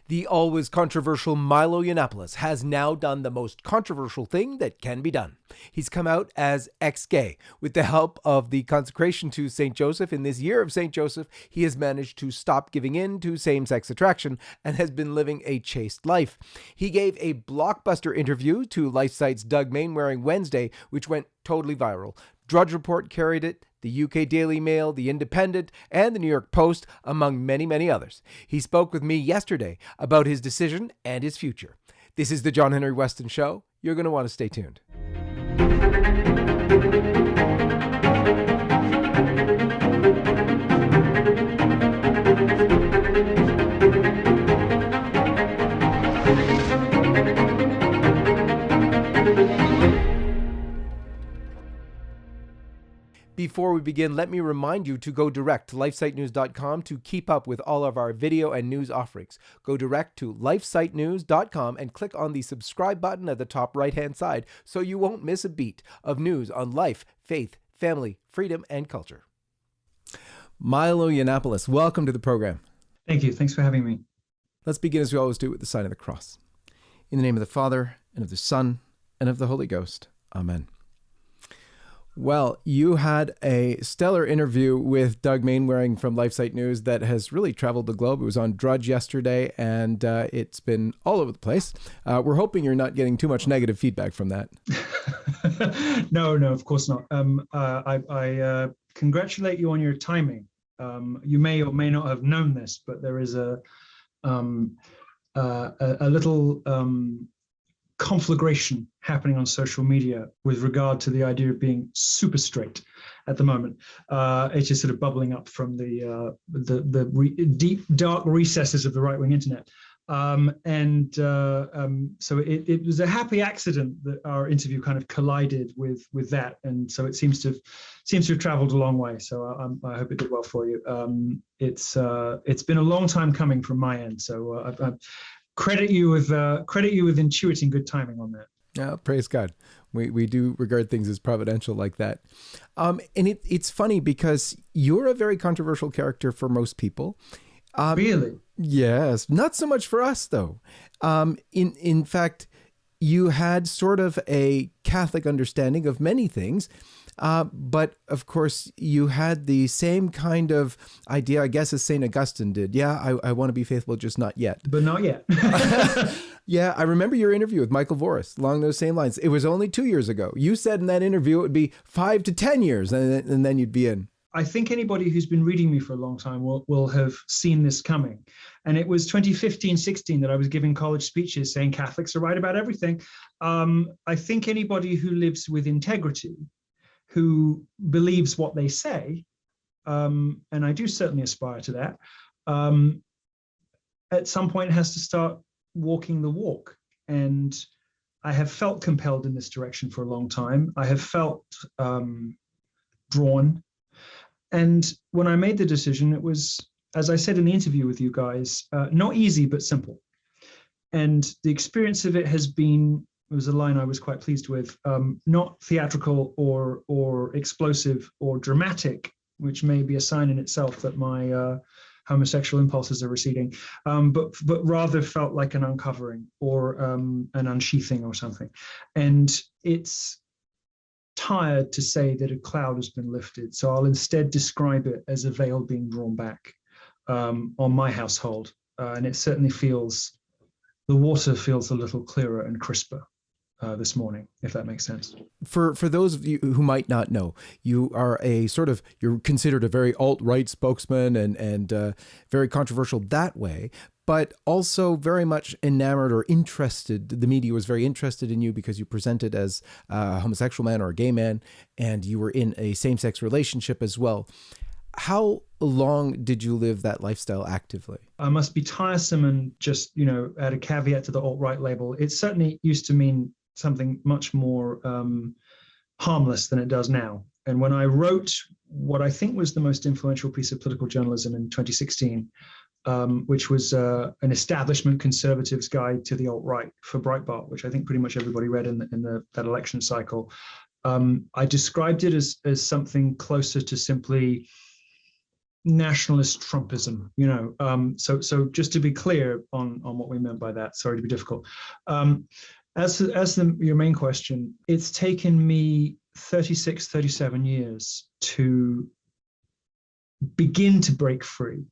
The always controversial Milo Yiannopoulos has now done the most controversial thing that can be done. He's come out as ex-gay. With the help of the consecration to St. Joseph in this year of St. Joseph, he has managed to stop giving in to same-sex attraction and has been living a chaste life. He gave a blockbuster interview to LifeSite's Doug Mainwaring Wednesday, which went totally viral. Drudge Report carried it, the UK Daily Mail, the Independent, and the New York Post, among many, many others. He spoke with me yesterday about his decision and his future. This is the John Henry Weston Show. You're going to want to stay tuned. Before we begin, let me remind you to go direct to LifeSiteNews.com to keep up with all of our video and news offerings. Go direct to LifeSiteNews.com and click on the subscribe button at the top right-hand side so you won't miss a beat of news on life, faith, family, freedom, and culture. Milo Yiannopoulos, welcome to the program. Thank you. Thanks for having me. Let's begin as we always do with the sign of the cross. In the name of the Father, and of the Son, and of the Holy Ghost. Amen. Well, you had a stellar interview with Doug Mainwaring from LifeSite News that has really traveled the globe. It was on Drudge yesterday, and it's been all over the place. We're hoping you're not getting too much negative feedback from that. No, of course not. I congratulate you on your timing. You may or may not have known this, but there is a little conflagration happening on social media with regard to the idea of being super straight at the moment. It's just sort of bubbling up from the deep, dark recesses of the right-wing internet. So it was a happy accident that our interview kind of collided with that, and so it seems to have traveled a long way. So I hope it did well for you. It's been a long time coming from my end. So I credit you with intuiting good timing on that. Yeah, praise God. We do regard things as providential like that. And it's funny because you're a very controversial character for most people. Really? Yes. Not so much for us, though. In fact, you had sort of a Catholic understanding of many things. But of course, you had the same kind of idea, I guess, as St. Augustine did. Yeah, I want to be faithful, just not yet. But not yet. Yeah, I remember your interview with Michael Voris along those same lines. It was only 2 years ago. You said in that interview it would be 5 to 10 years, and then you'd be in. I think anybody who's been reading me for a long time will have seen this coming. And it was 2015-16 that I was giving college speeches saying Catholics are right about everything. I think anybody who lives with integrity, who believes what they say, and I do certainly aspire to that, at some point has to start walking the walk. And I have felt compelled in this direction for a long time. I have felt drawn. And when I made the decision, it was, as I said in the interview with you guys, not easy, but simple. And the experience of it has been, it was a line I was quite pleased with, not theatrical or explosive or dramatic, which may be a sign in itself that my homosexual impulses are receding, but rather felt like an uncovering or an unsheathing or something. And it's tired to say that a cloud has been lifted, so I'll instead describe it as a veil being drawn back on my household, and it certainly feels, the water feels a little clearer and crisper this morning, if that makes sense. For those of you who might not know, you are you're considered a very alt-right spokesman and very controversial that way, but also very much enamored or interested. The media was very interested in you because you presented as a homosexual man or a gay man, and you were in a same-sex relationship as well. How long did you live that lifestyle actively? I must be tiresome and just, add a caveat to the alt-right label. It certainly used to mean something much more harmless than it does now. And when I wrote what I think was the most influential piece of political journalism in 2016, which was an establishment conservatives guide to the alt-right for Breitbart, which I think pretty much everybody read in that election cycle, I described it as something closer to simply nationalist Trumpism, you know. So just to be clear on what we meant by that, sorry to be difficult. Your main question, it's taken me 36, 37 years to begin to break free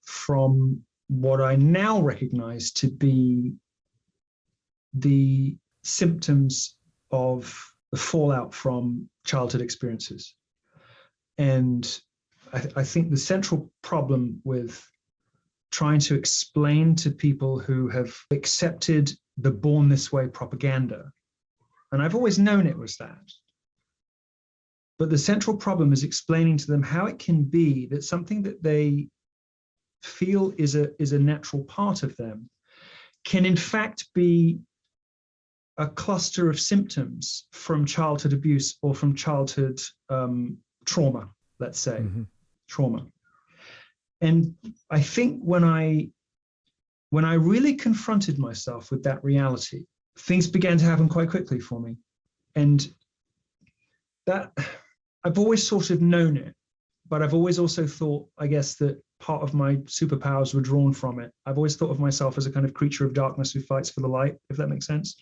from what I now recognize to be the symptoms of the fallout from childhood experiences. And I think the central problem with trying to explain to people who have accepted the born this way propaganda, and I've always known it was that, but the central problem is explaining to them how it can be that something that they feel is a natural part of them can in fact be a cluster of symptoms from childhood abuse or from childhood trauma, let's say, trauma. And I think when I really confronted myself with that reality, things began to happen quite quickly for me. And that, I've always sort of known it, but I've always also thought, I guess, that part of my superpowers were drawn from it. I've always thought of myself as a kind of creature of darkness who fights for the light, if that makes sense.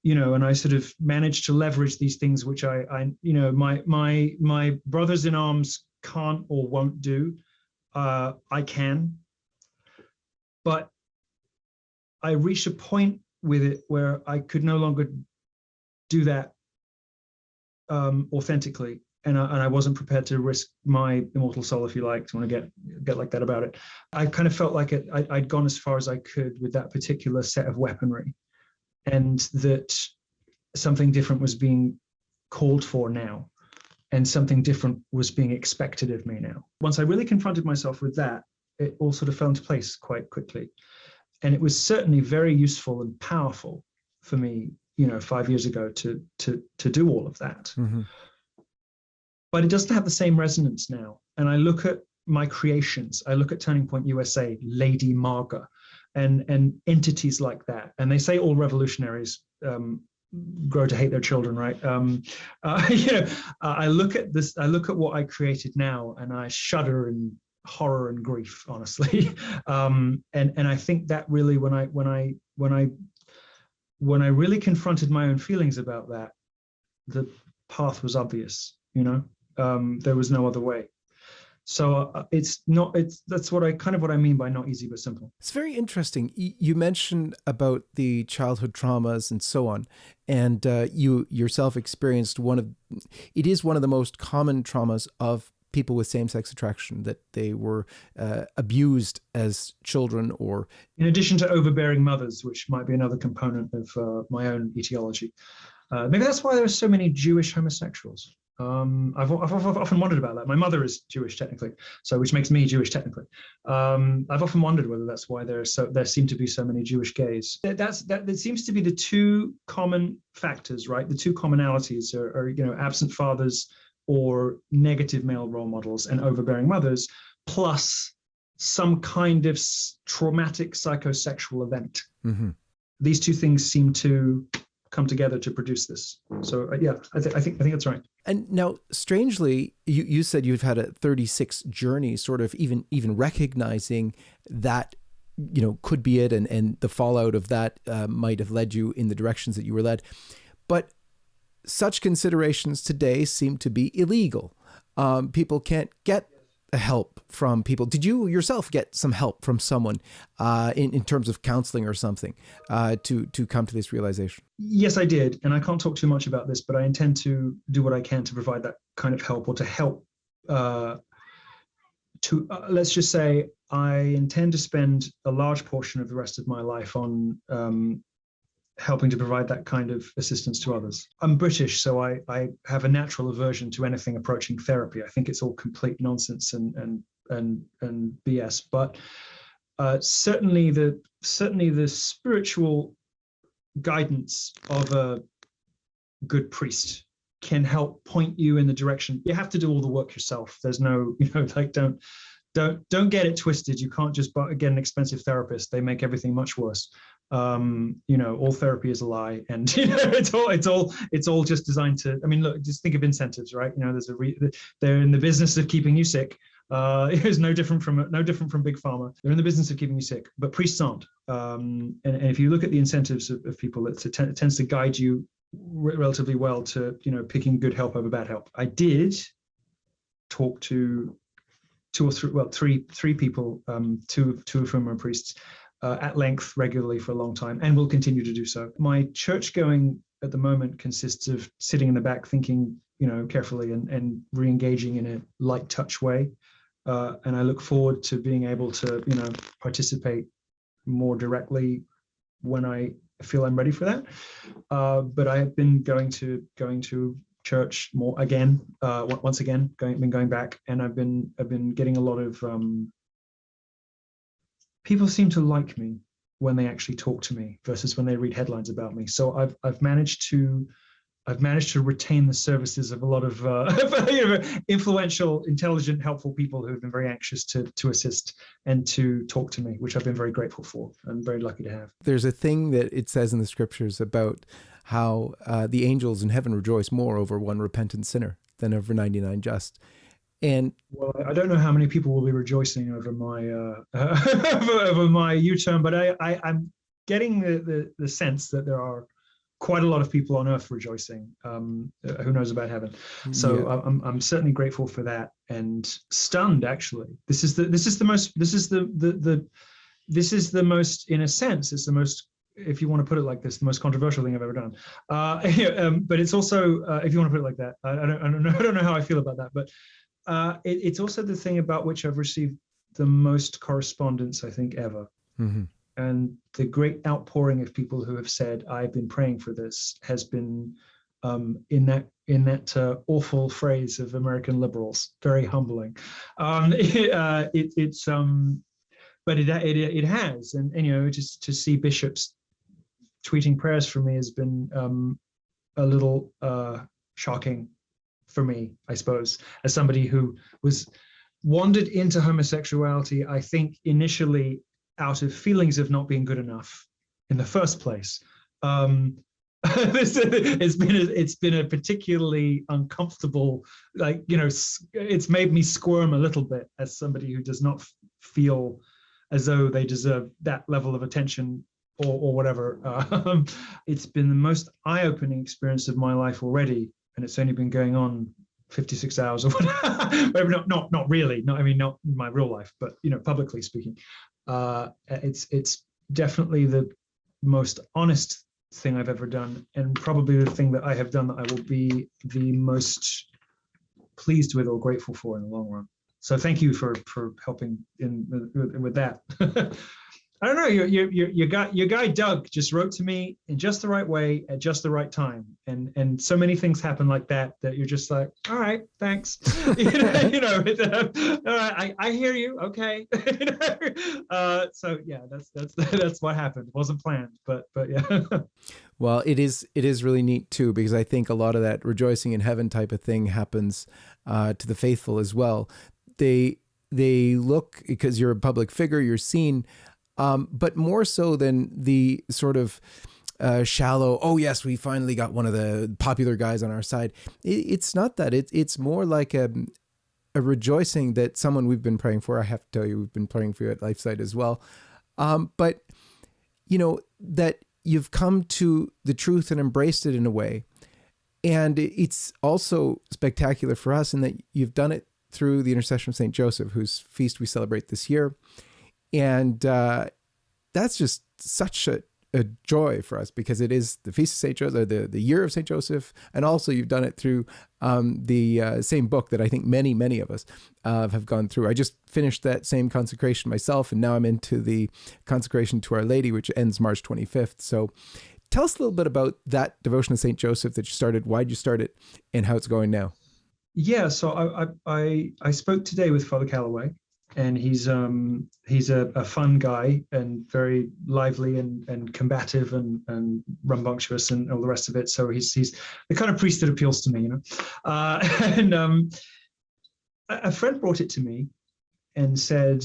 You know, and I sort of managed to leverage these things, which I you know, my brothers in arms can't or won't do. I can, but I reached a point with it where I could no longer do that authentically, and I wasn't prepared to risk my immortal soul, if you like, to want to get like that about it. I kind of felt like I'd gone as far as I could with that particular set of weaponry, and that something different was being called for now, and something different was being expected of me now. Once I really confronted myself with that, it all sort of fell into place quite quickly. And it was certainly very useful and powerful for me, you know, 5 years ago to do all of that. But it doesn't have the same resonance now. And I look at my creations, I look at Turning Point USA, Lady Marga, and entities like that. And they say all revolutionaries grow to hate their children, right? You know, I look at this, I look at what I created now, and I shudder in horror and grief, honestly. And I think that really, when I really confronted my own feelings about that, the path was obvious. You know, there was no other way. So that's what I mean by not easy but simple. It's very interesting. You mentioned about the childhood traumas and so on, and you yourself experienced it is one of the most common traumas of people with same-sex attraction, that they were abused as children, or in addition to overbearing mothers, which might be another component of my own etiology. Maybe that's why there are so many Jewish homosexuals. I've often wondered about that. My mother is Jewish technically, so which makes me Jewish technically. I've often wondered whether that's why there seem to be so many Jewish gays. That seems to be the two common factors, right? The two commonalities are you know, absent fathers or negative male role models and overbearing mothers, plus some kind of traumatic psychosexual event. These two things seem to come together to produce this. So yeah, I think that's right. And now, strangely, you said you've had a 36 journey, sort of even recognizing that, you know, could be it, and the fallout of that might have led you in the directions that you were led. But such considerations today seem to be illegal. People can't get help from people. Did you yourself get some help from someone in terms of counseling or something to come to this realization? Yes, I did. And I can't talk too much about this, but I intend to do what I can to provide that kind of help, or to help let's just say I intend to spend a large portion of the rest of my life on helping to provide that kind of assistance to others. I'm British, so I have a natural aversion to anything approaching therapy. I think it's all complete nonsense and BS. But certainly the spiritual guidance of a good priest can help point you in the direction. You have to do all the work yourself. There's no, you know, like don't get it twisted. You can't just get an expensive therapist. They make everything much worse. All therapy is a lie, and it's all just designed to. I mean, look, just think of incentives, right? They're in the business of keeping you sick. It's no different from big pharma. They're in the business of keeping you sick, but priests aren't. And if you look at the incentives of people, it tends to guide you relatively well to picking good help over bad help. I did talk to three people, two of whom are priests, at length regularly for a long time, and will continue to do so. My church going at the moment consists of sitting in the back thinking carefully and re-engaging in a light touch way. And I look forward to being able to, participate more directly when I feel I'm ready for that. But I have been going to church more again, once again, going back, and I've been getting a lot of people seem to like me when they actually talk to me versus when they read headlines about me. So I've managed to retain the services of a lot of influential, intelligent, helpful people who have been very anxious to assist and to talk to me, which I've been very grateful for. I'm very lucky to have. There's a thing that it says in the scriptures about how the angels in heaven rejoice more over one repentant sinner than over 99 just. And well, I don't know how many people will be rejoicing over my over my U-turn, but I'm getting the sense that there are quite a lot of people on earth rejoicing. Who knows about heaven? So yeah. I'm certainly grateful for that, and stunned actually. This is the most, in a sense, it's the most, if you want to put it like this, the most controversial thing I've ever done. But it's also, if you want to put it like that, I don't know how I feel about that, but it's also the thing about which I've received the most correspondence, I think, ever. Mm-hmm. And the great outpouring of people who have said, "I've been praying for this," has been in that awful phrase of American liberals, very humbling. But it has, and just to see bishops tweeting prayers for me has been a little shocking for me, I suppose, as somebody who was wandered into homosexuality, I think initially out of feelings of not being good enough in the first place. It's been a particularly uncomfortable, it's made me squirm a little bit as somebody who does not feel as though they deserve that level of attention or whatever. It's been the most eye-opening experience of my life already, and it's only been going on 56 hours or whatever. Not really. Not in my real life, but publicly speaking. It's definitely the most honest thing I've ever done, and probably the thing that I have done that I will be the most pleased with or grateful for in the long run. So thank you for helping with that. I don't know. Your guy Doug just wrote to me in just the right way at just the right time, and so many things happen like that you're just like, all right, thanks. All right, I hear you. Okay. So yeah, that's what happened. It wasn't planned, but yeah. Well, it is really neat too, because I think a lot of that rejoicing in heaven type of thing happens to the faithful as well. They look, because you're a public figure, you're seen. But more so than the sort of shallow, oh yes, we finally got one of the popular guys on our side. It's not that. It's more like a rejoicing that someone we've been praying for. I have to tell you, we've been praying for you at LifeSite as well. But that you've come to the truth and embraced it in a way. And it's also spectacular for us in that you've done it through the intercession of St. Joseph, whose feast we celebrate this year. And that's just such a joy for us, because it is the Feast of St. Joseph, the year of St. Joseph. And also you've done it through the same book that I think many of us have gone through. I just finished that same consecration myself, and now I'm into the consecration to Our Lady, which ends March 25th. So tell us a little bit about that devotion to St. Joseph that you started, why'd you start it, and how it's going now. Yeah, so I spoke today with Father Calloway, and he's a fun guy and very lively and combative and rambunctious and all the rest of it. So he's the kind of priest that appeals to me, And a friend brought it to me and said,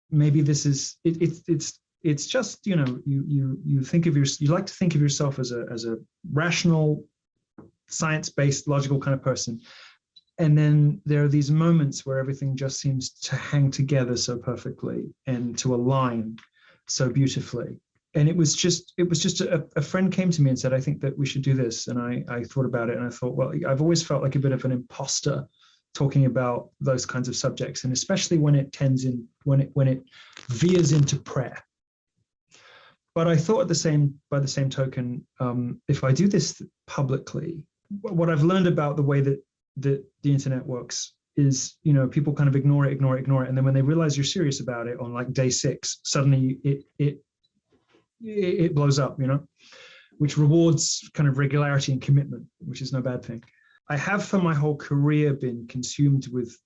maybe this is it's it's just, you know, you think of you like to think of yourself as a rational, science-based, logical kind of person. And then there are these moments where everything just seems to hang together so perfectly and to align so beautifully. And it was just a friend came to me and said, I think that we should do this. And I thought about it, and I thought, well, I've always felt like a bit of an imposter talking about those kinds of subjects, and especially when it when it veers into prayer. But I thought by the same token, if I do this publicly, what I've learned about the way that the internet works is, you know, people kind of ignore it, and then when they realize you're serious about it on like day 6, suddenly it blows up, you know, which rewards kind of regularity and commitment, which is no bad thing. I have for my whole career been consumed with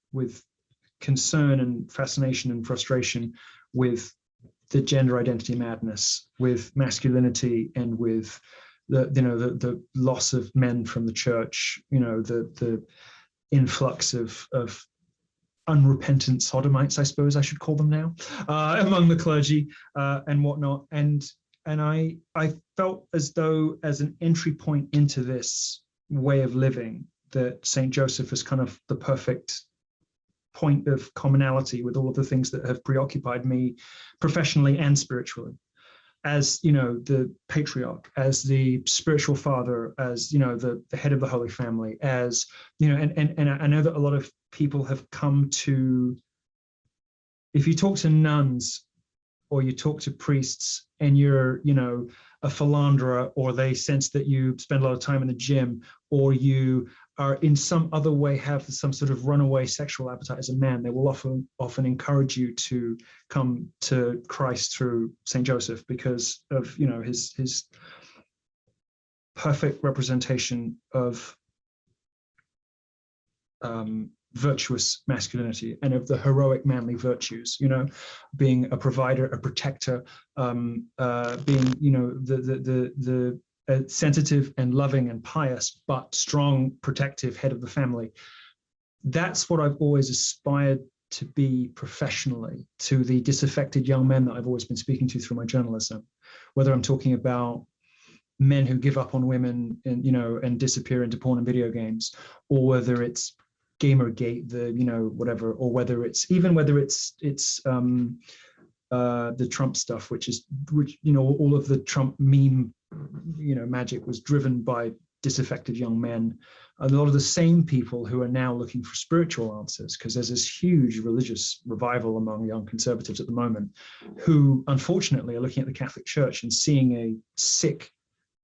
concern and fascination and frustration with the gender identity madness, with masculinity, and with the loss of men from the church, you know, the influx of unrepentant sodomites, I suppose I should call them now, among the clergy and whatnot. And I felt as though, as an entry point into this way of living, that St. Joseph is kind of the perfect point of commonality with all of the things that have preoccupied me professionally and spiritually. As, you know, the patriarch, as the spiritual father, as, you know, the head of the Holy Family, as, you know, and I know that a lot of people have come to, if you talk to nuns or you talk to priests and you're, you know, a philanderer, or they sense that you spend a lot of time in the gym, or you are in some other way have some sort of runaway sexual appetite as a man, they will often encourage you to come to Christ through St. Joseph, because of, you know, his perfect representation of virtuous masculinity and of the heroic manly virtues, you know, being a provider, a protector, being, you know, the sensitive and loving and pious, but strong, protective head of the family. That's what I've always aspired to be professionally, to the disaffected young men that I've always been speaking to through my journalism, whether I'm talking about men who give up on women and, you know, and disappear into porn and video games, or whether it's Gamergate, the, you know, whatever, or whether it's the Trump stuff, which, you know, all of the Trump meme, you know, magic was driven by disaffected young men. And a lot of the same people who are now looking for spiritual answers, because there's this huge religious revival among young conservatives at the moment, who unfortunately are looking at the Catholic Church and seeing a sick,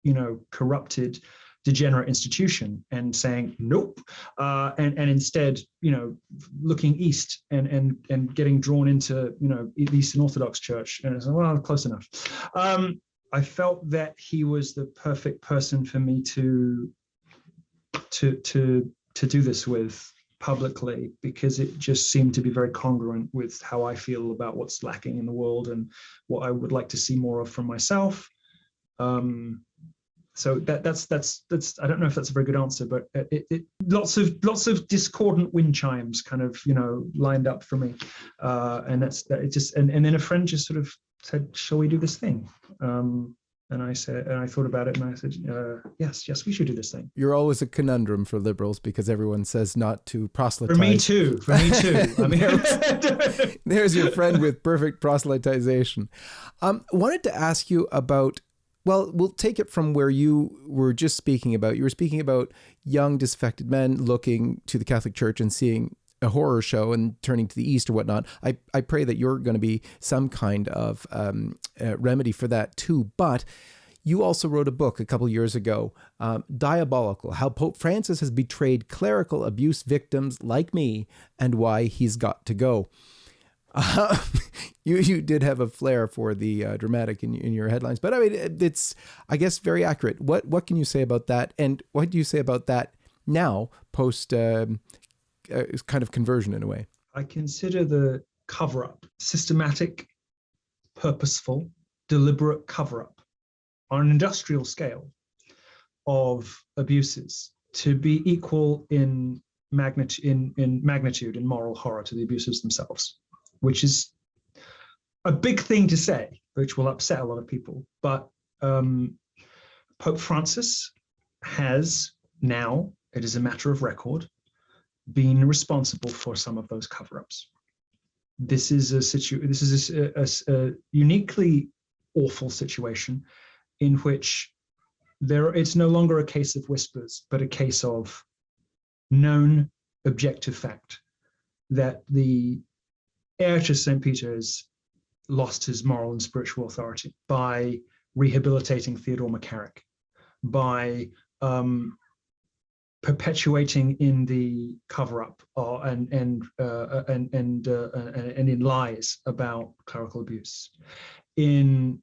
you know, corrupted, degenerate institution and saying nope, and instead, you know, looking east and getting drawn into, you know, the Eastern Orthodox Church, and it's, well, close enough. I felt that he was the perfect person for me to do this with publicly, because it just seemed to be very congruent with how I feel about what's lacking in the world and what I would like to see more of from myself. So that's I don't know if that's a very good answer, but lots of discordant wind chimes kind of, you know, lined up for me, and and then a friend just sort of said, "Shall we do this thing?" And I said, and I thought about it, and I said, yes, we should do this thing. You're always a conundrum for liberals, because everyone says not to proselytize. For me too. I mean, there's your friend with perfect proselytization. Wanted to ask you about, well, we'll take it from where you were just speaking about. You were speaking about young disaffected men looking to the Catholic Church and seeing a horror show and turning to the East or whatnot. I pray that you're going to be some kind of remedy for that too. But you also wrote a book a couple years ago, Diabolical, How Pope Francis Has Betrayed Clerical Abuse Victims Like Me and Why He's Got to Go. You did have a flair for the dramatic in your headlines, but I mean, it's, I guess, very accurate. What can you say about that? And what do you say about that now, post kind of conversion in a way? I consider the cover-up, systematic, purposeful, deliberate cover-up on an industrial scale of abuses to be equal in magnitude, in moral horror to the abuses themselves, which is a big thing to say. which will upset a lot of people. But Pope Francis has now, it is a matter of record, been responsible for some of those cover-ups. This is a uniquely awful situation in which it's no longer a case of whispers, but a case of known objective fact that the heir to St. Peter has lost his moral and spiritual authority by rehabilitating Theodore McCarrick, by perpetuating in the cover-up and in lies about clerical abuse, in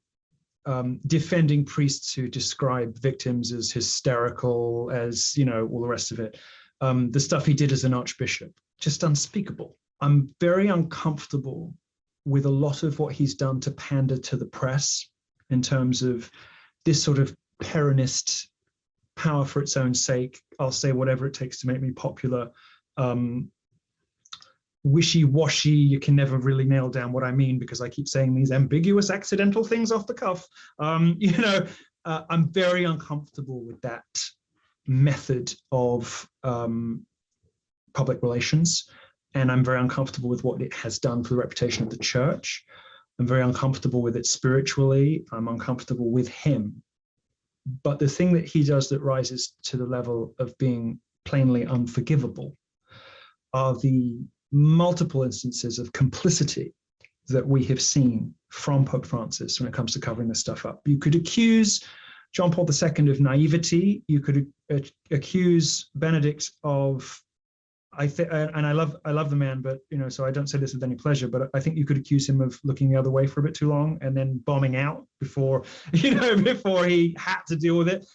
defending priests who describe victims as hysterical, as, you know, all the rest of it. The stuff he did as an archbishop, just unspeakable. I'm very uncomfortable with a lot of what he's done to pander to the press in terms of this sort of Peronist power for its own sake. I'll say whatever it takes to make me popular. Wishy-washy, you can never really nail down what I mean because I keep saying these ambiguous accidental things off the cuff. I'm very uncomfortable with that method of public relations, and I'm very uncomfortable with what it has done for the reputation of the church. I'm very uncomfortable with it spiritually. I'm uncomfortable with him. But the thing that he does that rises to the level of being plainly unforgivable are the multiple instances of complicity that we have seen from Pope Francis when it comes to covering this stuff up. You could accuse John Paul II of naivety. You could accuse Benedict of, and I love the man, but, you know, so I don't say this with any pleasure, but I think you could accuse him of looking the other way for a bit too long and then bombing out before he had to deal with it.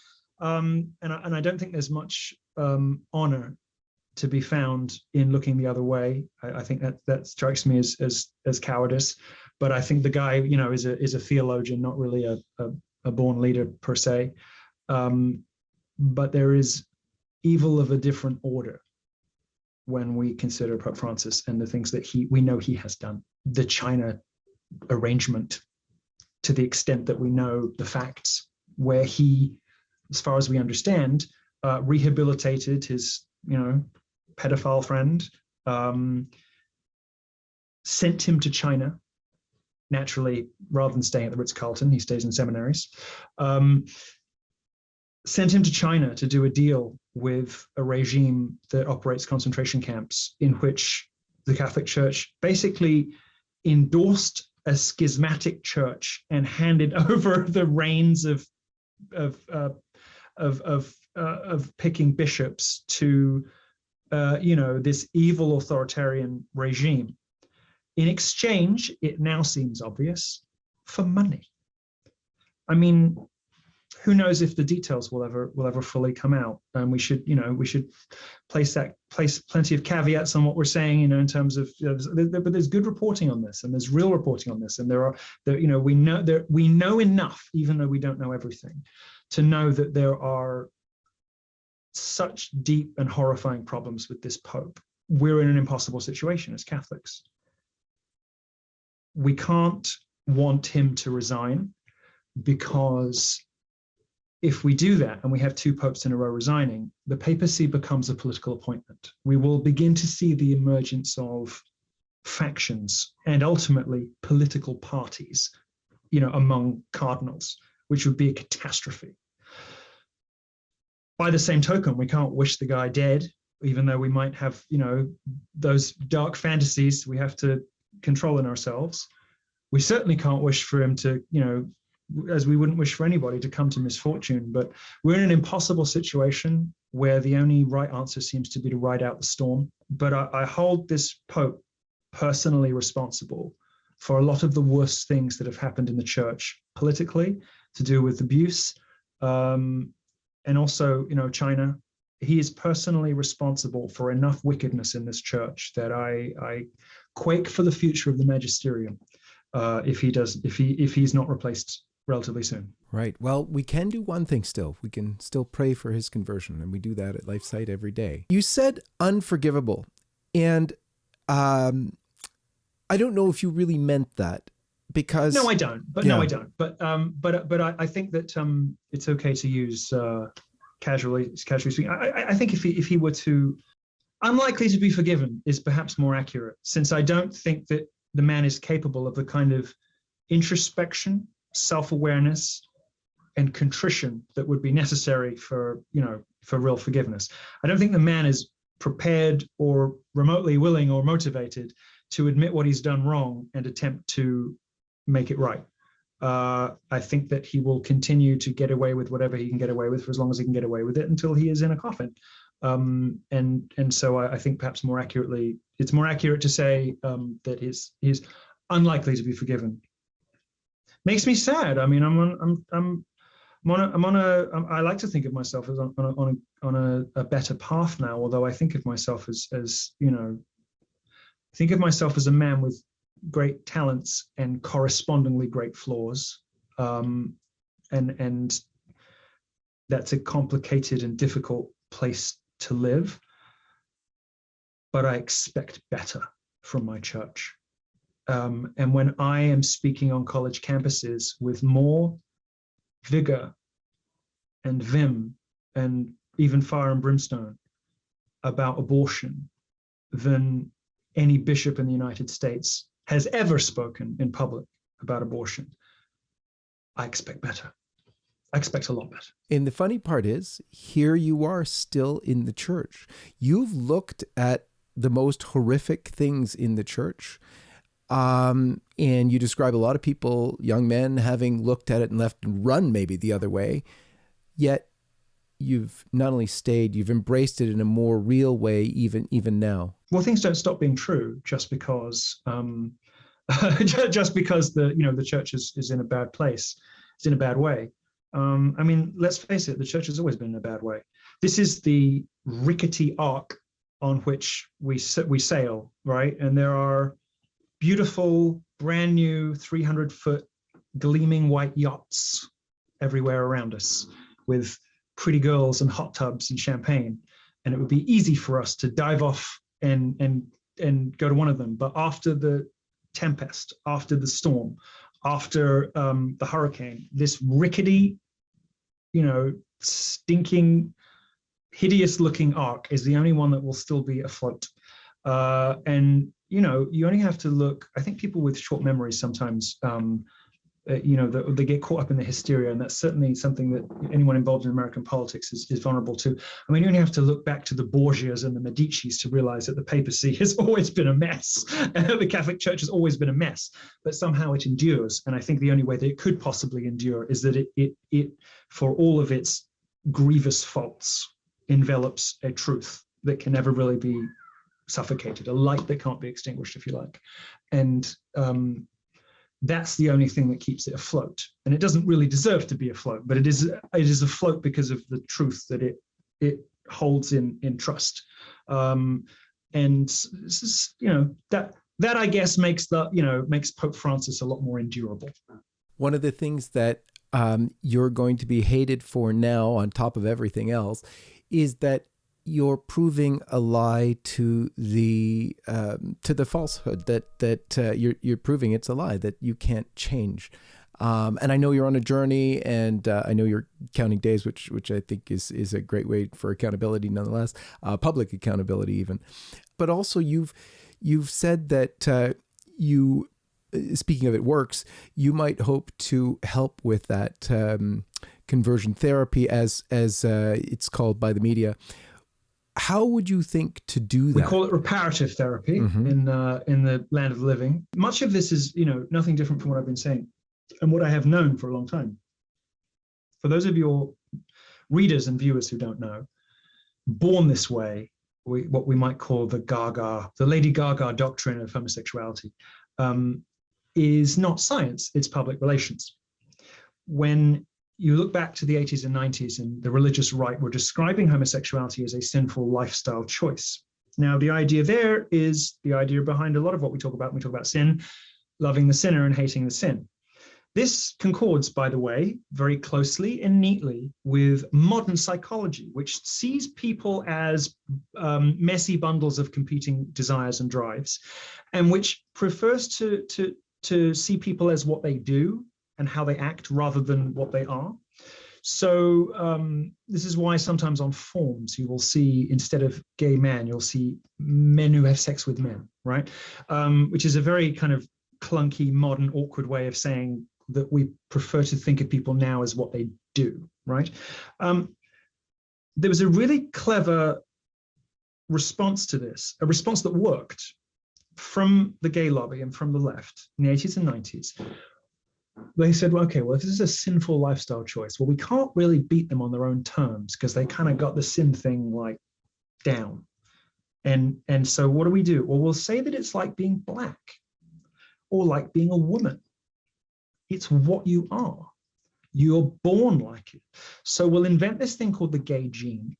And I don't think there's much honor to be found in looking the other way. I think that strikes me as cowardice. But I think the guy, you know, is a theologian, not really a born leader per se. But there is evil of a different order when we consider Pope Francis and the things that we know he has done. The China arrangement, to the extent that we know the facts, where he, as far as we understand, rehabilitated his, you know, pedophile friend, sent him to China, naturally, rather than staying at the Ritz-Carlton, he stays in seminaries, sent him to China to do a deal with a regime that operates concentration camps, in which the Catholic Church basically endorsed a schismatic church and handed over the reins of picking bishops to this evil authoritarian regime. In exchange, it now seems obvious, for money. I mean, who knows if the details will ever fully come out? And we should place plenty of caveats on what we're saying, you know, in terms of, but there's good reporting on this, and there's real reporting on this, and we know enough, even though we don't know everything, to know that there are such deep and horrifying problems with this Pope. We're in an impossible situation as Catholics. We can't want him to resign, because if we do that and we have two popes in a row resigning, the papacy becomes a political appointment. We will begin to see the emergence of factions and ultimately political parties, you know, among cardinals, which would be a catastrophe. By the same token, we can't wish the guy dead, even though we might have, you know, those dark fantasies we have to control in ourselves. We certainly can't wish for him to, you know, as we wouldn't wish for anybody to come to misfortune. But we're in an impossible situation where the only right answer seems to be to ride out the storm. But I hold this Pope personally responsible for a lot of the worst things that have happened in the church politically, to do with abuse, and also, you know, China. He is personally responsible for enough wickedness in this church that I quake for the future of the magisterium if he's not replaced relatively soon. Right. Well, we can do one thing still. We can still pray for his conversion, and we do that at LifeSite every day. You said unforgivable, and I don't know if you really meant that. Because no, I don't. But yeah. no, I don't. But I think that it's okay to use casually speaking. I think if he were to, unlikely to be forgiven is perhaps more accurate, since I don't think that the man is capable of the kind of introspection, self-awareness, and contrition that would be necessary for real forgiveness. I don't think the man is prepared or remotely willing or motivated to admit what he's done wrong and attempt to make it right. I think that he will continue to get away with whatever he can get away with for as long as he can get away with it until he is in a coffin. And so I think perhaps more accurately, it's more accurate to say that he's unlikely to be forgiven. Makes me sad. I mean, I like to think of myself as on a better path now. Although I think of myself as think of myself as a man with great talents and correspondingly great flaws, and that's a complicated and difficult place to live. But I expect better from my church. And when I am speaking on college campuses with more vigor and vim and even fire and brimstone about abortion than any bishop in the United States has ever spoken in public about abortion, I expect better. I expect a lot better. And the funny part is, here you are still in the church. You've looked at the most horrific things in the church. And you describe a lot of people, young men, having looked at it and left and run maybe the other way. Yet you've not only stayed, you've embraced it in a more real way, even now. Well, things don't stop being true just because the church is in a bad place. It's in a bad way. I mean, let's face it, the church has always been in a bad way. This is the rickety ark on which we sail, right? And there are beautiful, brand new 300-foot gleaming white yachts everywhere around us with pretty girls and hot tubs and champagne. And it would be easy for us to dive off and go to one of them. But after the tempest, after the storm, after the hurricane, this rickety, stinking, hideous looking ark is the only one that will still be afloat. And you only have to look. I think people with short memories sometimes, they get caught up in the hysteria, and that's certainly something that anyone involved in American politics is vulnerable to. I mean, you only have to look back to the Borgias and the Medicis to realize that the papacy has always been a mess. The Catholic Church has always been a mess, but somehow it endures. And I think the only way that it could possibly endure is that it for all of its grievous faults, envelops a truth that can never really be suffocated, a light that can't be extinguished, if you like. And that's the only thing that keeps it afloat. And it doesn't really deserve to be afloat, but it is afloat because of the truth that it holds in trust. And this is, that I guess makes Pope Francis a lot more endurable. One of the things that you're going to be hated for now, on top of everything else, is that you're proving a lie to the falsehood that you're proving it's a lie, that you can't change. And I know you're on a journey, and I know you're counting days, which I think is a great way for accountability, nonetheless, public accountability even. But also you've said that you, speaking of it works, you might hope to help with that conversion therapy, as it's called by the media. How would you think to do that? We call it reparative therapy in the land of the living. Much of this is, nothing different from what I've been saying and what I have known for a long time. For those of your readers and viewers who don't know, born this way, what we might call the Lady Gaga doctrine of homosexuality, is not science, it's public relations. When you look back to the 80s and 90s, and the religious right were describing homosexuality as a sinful lifestyle choice. Now, the idea there is the idea behind a lot of what we talk about when we talk about sin, loving the sinner and hating the sin. This concords, by the way, very closely and neatly with modern psychology, which sees people as messy bundles of competing desires and drives, and which prefers to to see people as what they do and how they act rather than what they are. So this is why sometimes on forms you will see, instead of gay men, you'll see men who have sex with men, right? Which is a very kind of clunky, modern, awkward way of saying that we prefer to think of people now as what they do, right? There was a really clever response to this, a response that worked from the gay lobby and from the left in the 80s and 90s. They said, well, okay, well, if this is a sinful lifestyle choice, well, we can't really beat them on their own terms because they kind of got the sin thing like down. And so what do? Well, we'll say that it's like being black or like being a woman. It's what you are. You're born like it. So we'll invent this thing called the gay gene,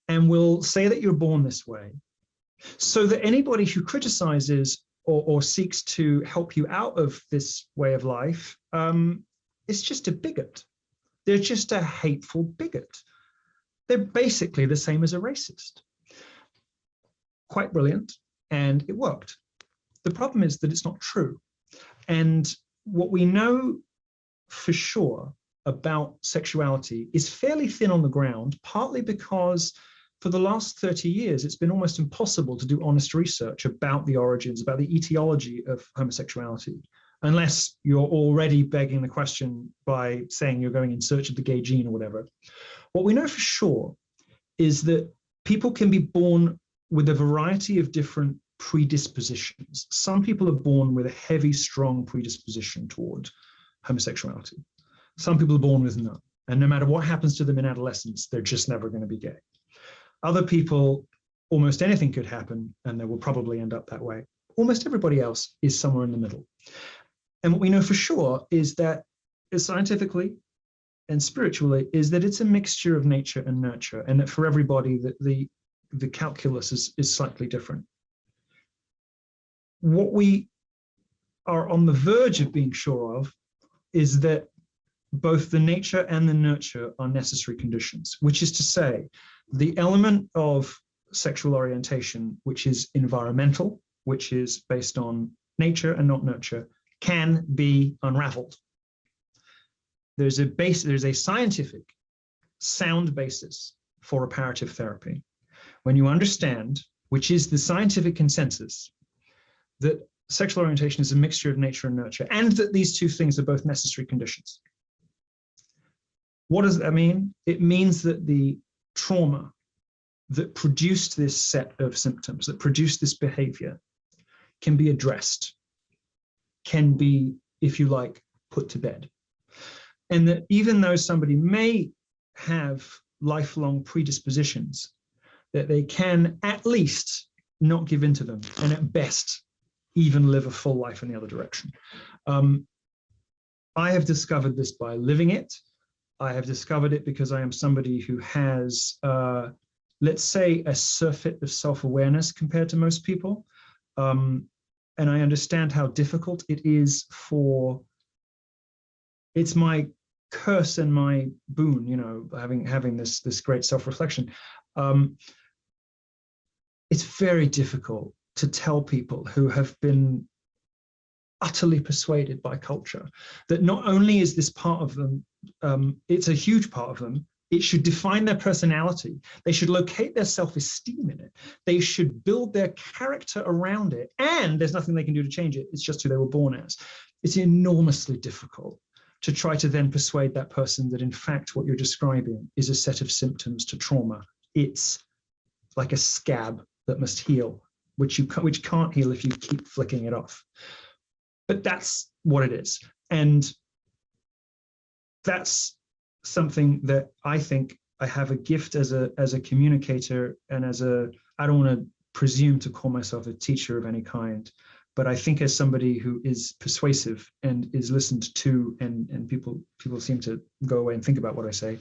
and we'll say that you're born this way, so that anybody who criticizes or seeks to help you out of this way of life is just a bigot. They're just a hateful bigot. They're basically the same as a racist. Quite brilliant, and it worked. The problem is that it's not true. And what we know for sure about sexuality is fairly thin on the ground, partly because for the last 30 years, it's been almost impossible to do honest research about the origins, about the etiology of homosexuality, unless you're already begging the question by saying you're going in search of the gay gene or whatever. What we know for sure is that people can be born with a variety of different predispositions. Some people are born with a heavy, strong predisposition toward homosexuality. Some people are born with none. And no matter what happens to them in adolescence, they're just never going to be gay. Other people, almost anything could happen, and they will probably end up that way. Almost everybody else is somewhere in the middle. And what we know for sure is that scientifically and spiritually is that it's a mixture of nature and nurture, and that for everybody that the calculus is slightly different. What we are on the verge of being sure of is that both the nature and the nurture are necessary conditions, which is to say, the element of sexual orientation, which is environmental, which is based on nature and not nurture, can be unraveled. There's a scientific, sound basis for reparative therapy. When you understand, which is the scientific consensus, that sexual orientation is a mixture of nature and nurture, and that these two things are both necessary conditions. What does that mean? It means that the trauma that produced this set of symptoms, that produced this behavior, can be addressed, can be, if you like, put to bed. And that even though somebody may have lifelong predispositions, that they can at least not give in to them, and at best, even live a full life in the other direction. I have discovered this by living it. I have discovered it because I am somebody who has, let's say, a surfeit of self-awareness compared to most people. And I understand how difficult it is it's my curse and my boon, you know, having this great self-reflection. It's very difficult to tell people who have been utterly persuaded by culture that not only is this part of them, it's a huge part of them, it should define their personality. They should locate their self-esteem in it. They should build their character around it. And there's nothing they can do to change it. It's just who they were born as. It's enormously difficult to try to then persuade that person that in fact what you're describing is a set of symptoms to trauma. It's like a scab that must heal, which can't heal if you keep flicking it off. But that's what it is. And that's something that I think I have a gift as a communicator, and I don't want to presume to call myself a teacher of any kind, but I think as somebody who is persuasive and is listened to, and people seem to go away and think about what I say,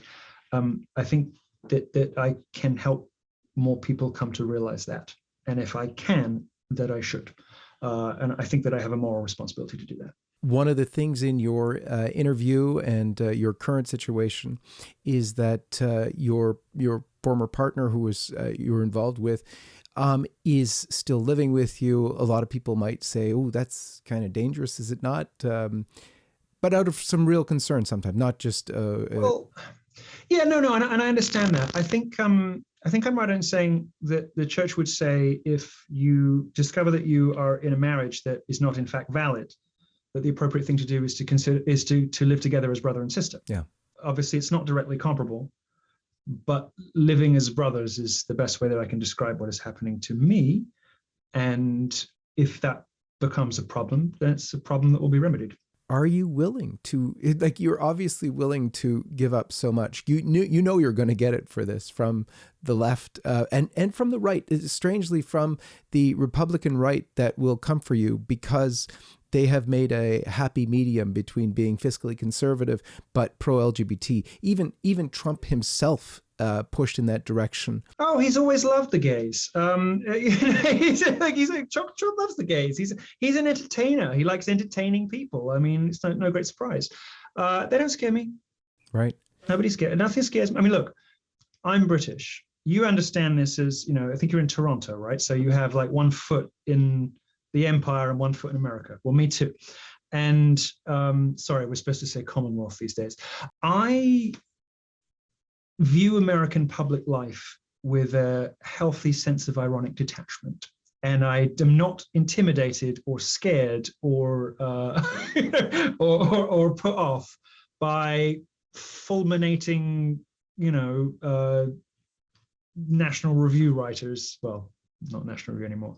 I think that I can help more people come to realize that. And if I can, that I should. And I think that I have a moral responsibility to do that. One of the things in your interview and your current situation is that your former partner, who was you were involved with, is still living with you. A lot of people might say, oh, that's kind of dangerous, is it not? But out of some real concern sometimes, not just... Well, yeah, no, and I understand that. I think I'm right in saying that the church would say if you discover that you are in a marriage that is not in fact valid, that the appropriate thing to do is to live together as brother and sister. Yeah. Obviously, it's not directly comparable, but living as brothers is the best way that I can describe what is happening to me. And if that becomes a problem, then it's a problem that will be remedied. Are you willing to, like, you're obviously willing to give up so much. You know you're going to get it for this from the left and from the right, strangely from the Republican right that will come for you because they have made a happy medium between being fiscally conservative but pro-LGBT. Even Trump himself pushed in that direction. Oh, he's always loved the gays. Trump loves the gays. He's an entertainer. He likes entertaining people. I mean, it's no great surprise. They don't scare me. Right. Nobody's scared. Nothing scares me. I mean, look, I'm British. You understand this as, I think you're in Toronto, right? So you have like 1 foot in the empire and 1 foot in America. Well, me too. And sorry, we're supposed to say Commonwealth these days. I view American public life with a healthy sense of ironic detachment. And I am not intimidated or scared or or put off by fulminating, National Review writers. Well, not National Review anymore.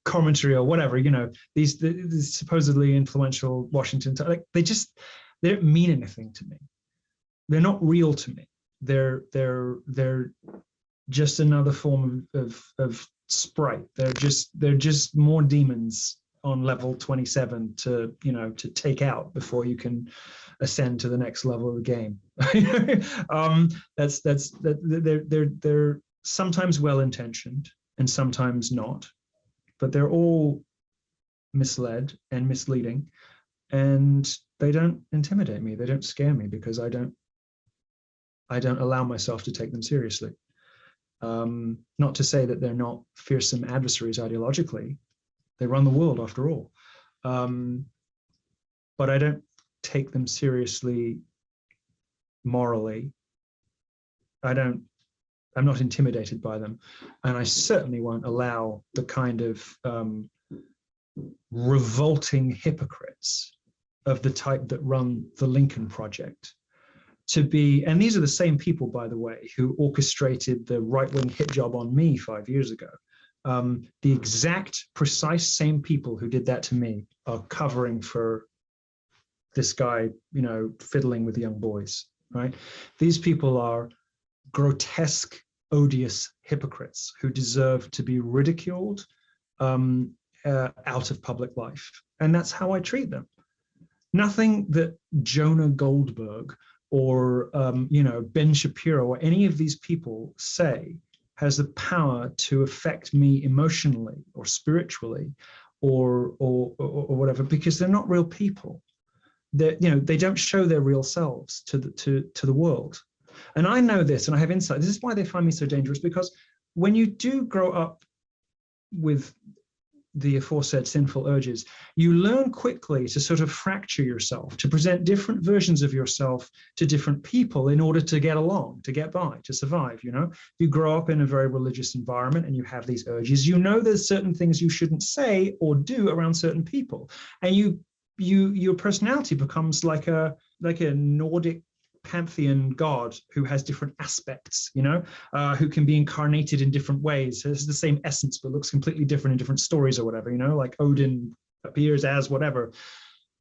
Commentary or whatever. These supposedly influential Washington. They don't mean anything to me. They're not real to me. They're just another form of sprite. They're just more demons on level 27 to take out before you can ascend to the next level of the game. They're sometimes well-intentioned and sometimes not, but they're all misled and misleading, and they don't intimidate me. They don't scare me because I don't allow myself to take them seriously. Not to say that they're not fearsome adversaries ideologically. They run the world after all. But I don't take them seriously morally. I'm not intimidated by them. And I certainly won't allow the kind of revolting hypocrites of the type that run the Lincoln Project to be, and these are the same people, by the way, who orchestrated the right-wing hit job on me 5 years ago. The exact, precise same people who did that to me are covering for this guy, fiddling with young boys, right? These people are grotesque, odious hypocrites who deserve to be ridiculed out of public life. And that's how I treat them. Nothing that Jonah Goldberg or Ben Shapiro or any of these people say has the power to affect me emotionally or spiritually or whatever, because they're not real people. They don't show their real selves to the world. And I know this, and I have insight. This is why they find me so dangerous, because when you do grow up with the aforesaid sinful urges, you learn quickly to sort of fracture yourself, to present different versions of yourself to different people in order to get along, to get by, to survive. You grow up in a very religious environment and you have these urges. There's certain things you shouldn't say or do around certain people, and your personality becomes like a Nordic pantheon god who has different aspects, who can be incarnated in different ways. So it's the same essence but looks completely different in different stories or whatever, like Odin appears as whatever.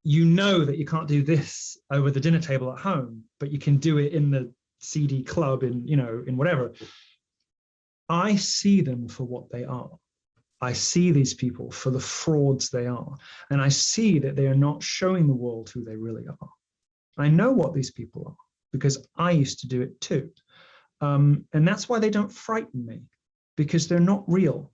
That you can't do this over the dinner table at home, but you can do it in the CD club in whatever. I see them for what they are. I see these people for the frauds they are, and I see that they are not showing the world who they really are. I know what these people are, because I used to do it too. And that's why they don't frighten me, because they're not real.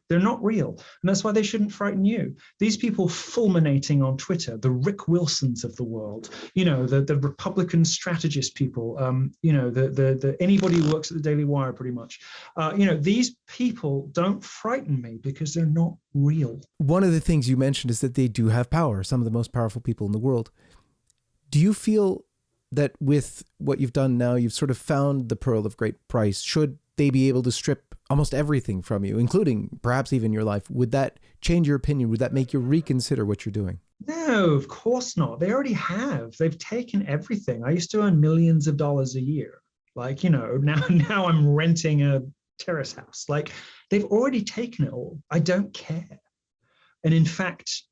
They're not real. And that's why they shouldn't frighten you. These people fulminating on Twitter, the Rick Wilsons of the world, the Republican strategist people, the anybody who works at the Daily Wire pretty much. These people don't frighten me because they're not real. One of the things you mentioned is that they do have power, some of the most powerful people in the world. Do you feel that with what you've done now, you've sort of found the pearl of great price? Should they be able to strip almost everything from you, including perhaps even your life, would that change your opinion? Would that make you reconsider what you're doing? No, of course not. They already have. They've taken everything. I used to earn millions of dollars a year. Now I'm renting a terrace house. They've already taken it all. I don't care. And in fact,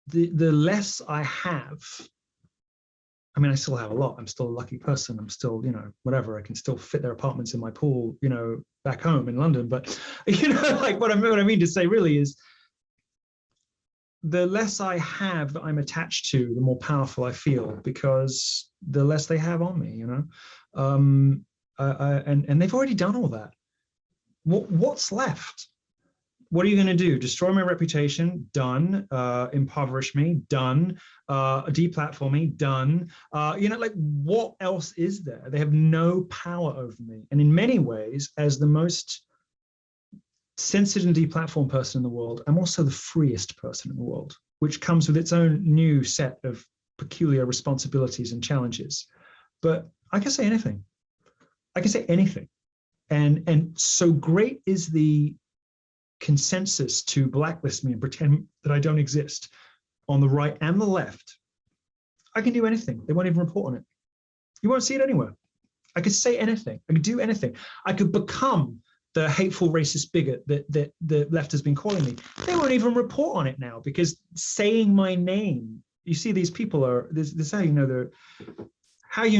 the less I have, I still have a lot. I'm still a lucky person. I'm still, whatever. I can still fit their apartments in my pool, back home in London. But, what I mean to say really is the less I have that I'm attached to, the more powerful I feel, because the less they have on me, and they've already done all that. What's left? What are you going to do? Destroy my reputation? Done. Impoverish me? Done. Deplatform me? Done. What else is there? They have no power over me. And in many ways, as the most censored and deplatformed person in the world, I'm also the freest person in the world, which comes with its own new set of peculiar responsibilities and challenges. But I can say anything. I can say anything. And so great is the consensus to blacklist me and pretend that I don't exist on the right and the left. I can do anything. They won't even report on it. You won't see it anywhere. I could say anything. I could do anything. I could become the hateful racist bigot that the left has been calling me. They won't even report on it now, because saying my name, you see, these people are, this is how you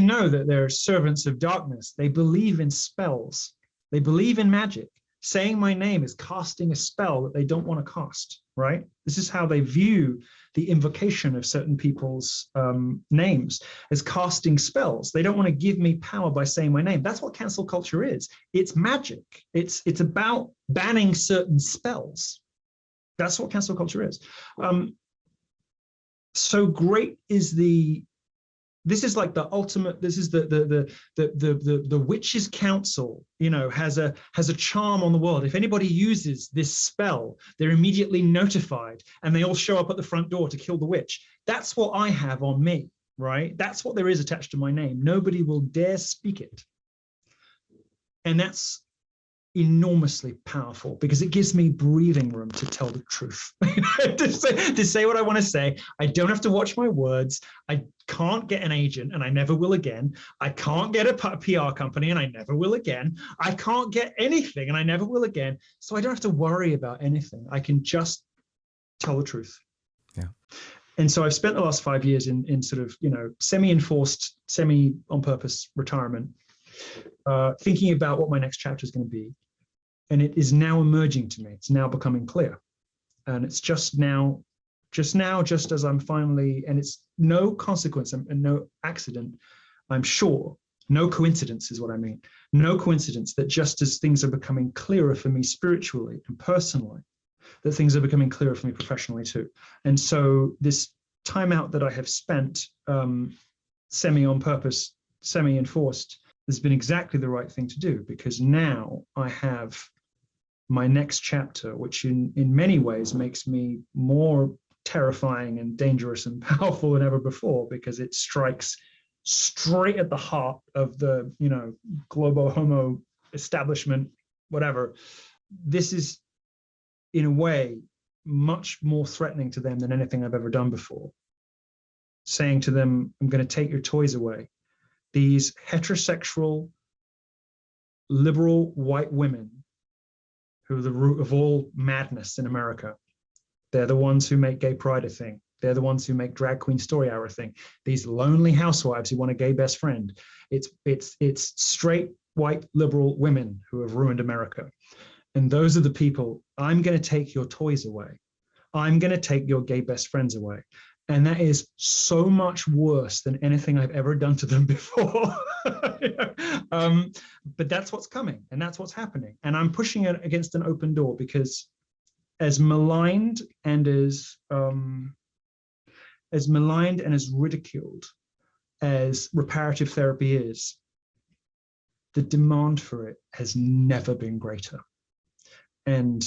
know that they're servants of darkness. They believe in spells. They believe in magic. Saying my name is casting a spell that they don't want to cast, right? This is how they view the invocation of certain people's names, as casting spells. They don't want to give me power by saying my name. That's what cancel culture is. It's magic. It's about banning certain spells. That's what cancel culture is. So great is this is like the ultimate, this is the witches' council, has a charm on the world. If anybody uses this spell, they're immediately notified and they all show up at the front door to kill the witch. That's what I have on me, right? That's what there is attached to my name. Nobody will dare speak it. And that's enormously powerful, because it gives me breathing room to tell the truth, to say what I want to say. I don't have to watch my words. I can't get an agent, and I never will again. I can't get a PR company, and I never will again. I can't get anything, and I never will again. So I don't have to worry about anything. I can just tell the truth. Yeah. And so I've spent the last 5 years in sort of, semi-enforced, semi-on-purpose retirement, thinking about what my next chapter is going to be. And it is now emerging to me. It's now becoming clear. And it's just as I'm finally, and it's no consequence and no accident, I'm sure, no coincidence is what I mean. No coincidence that just as things are becoming clearer for me spiritually and personally, that things are becoming clearer for me professionally too. And so this time out that I have spent semi-on purpose, semi-enforced, has been exactly the right thing to do, because now I have my next chapter, which in many ways makes me more terrifying and dangerous and powerful than ever before, because it strikes straight at the heart of the, globo homo establishment, whatever. This is, in a way, much more threatening to them than anything I've ever done before. Saying to them, I'm going to take your toys away. These heterosexual, liberal white women who are the root of all madness in America. They're the ones who make gay pride a thing. They're the ones who make drag queen story hour a thing. These lonely housewives who want a gay best friend. It's straight white liberal women who have ruined America. And those are the people. I'm going to take your toys away. I'm going to take your gay best friends away. And that is so much worse than anything I've ever done to them before. But that's what's coming, and that's what's happening. And I'm pushing it against an open door, because as maligned and as ridiculed as reparative therapy is, the demand for it has never been greater. And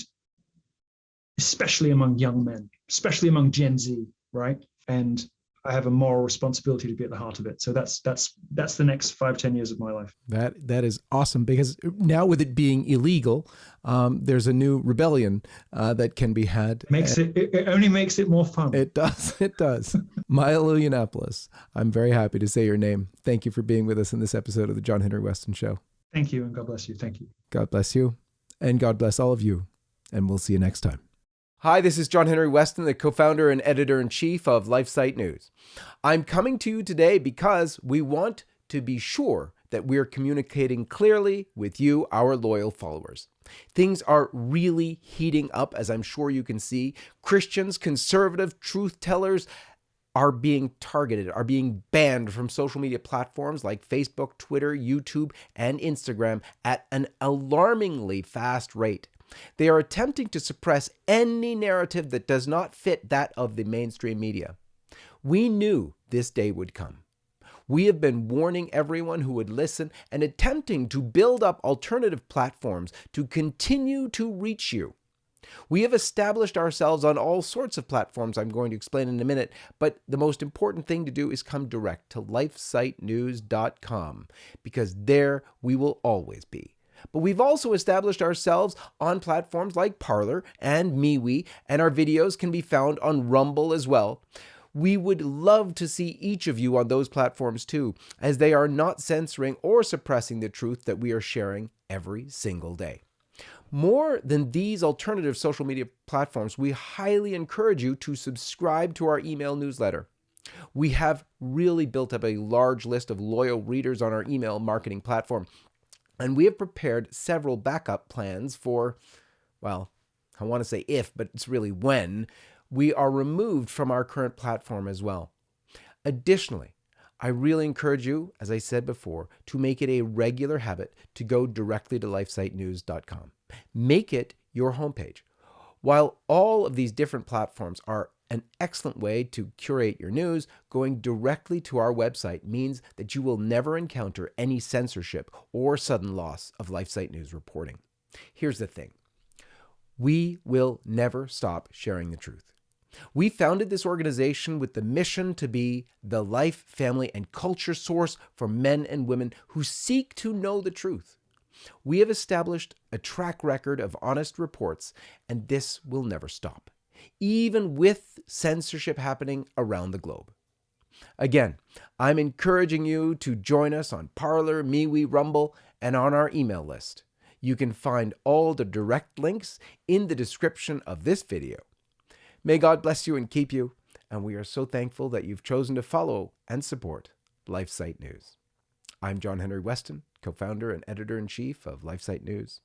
especially among young men, especially among Gen Z, right? And I have a moral responsibility to be at the heart of it. So that's the next 5-10 years of my life. That is awesome, because now with it being illegal, there's a new rebellion that can be had. It only makes it more fun. It does. It does. Milo Yiannopoulos, I'm very happy to say your name. Thank you for being with us in this episode of the John Henry Weston Show. Thank you, and God bless you. Thank you. God bless you, and God bless all of you, and we'll see you next time. Hi, this is John Henry Weston, the co-founder and editor-in-chief of LifeSiteNews. I'm coming to you today because we want to be sure that we're communicating clearly with you, our loyal followers. Things are really heating up, as I'm sure you can see. Christians, conservative truth tellers are being targeted, are being banned from social media platforms like Facebook, Twitter, YouTube, and Instagram at an alarmingly fast rate. They are attempting to suppress any narrative that does not fit that of the mainstream media. We knew this day would come. We have been warning everyone who would listen and attempting to build up alternative platforms to continue to reach you. We have established ourselves on all sorts of platforms I'm going to explain in a minute, but the most important thing to do is come direct to LifeSiteNews.com, because there we will always be. But we've also established ourselves on platforms like Parler and MeWe, and our videos can be found on Rumble as well. We would love to see each of you on those platforms too, as they are not censoring or suppressing the truth that we are sharing every single day. More than these alternative social media platforms, we highly encourage you to subscribe to our email newsletter. We have really built up a large list of loyal readers on our email marketing platform, and we have prepared several backup plans for, well, I want to say if, but it's really when, we are removed from our current platform as well. Additionally, I really encourage you, as I said before, to make it a regular habit to go directly to LifeSiteNews.com. Make it your homepage. While all of these different platforms are an excellent way to curate your news, going directly to our website means that you will never encounter any censorship or sudden loss of LifeSite News reporting. Here's the thing. We will never stop sharing the truth. We founded this organization with the mission to be the life, family, and culture source for men and women who seek to know the truth. We have established a track record of honest reports, and this will never stop, even with censorship happening around the globe. Again, I'm encouraging you to join us on Parler, MeWe, Rumble, and on our email list. You can find all the direct links in the description of this video. May God bless you and keep you, and we are so thankful that you've chosen to follow and support LifeSite News. I'm John Henry Weston, co-founder and editor-in-chief of LifeSite News.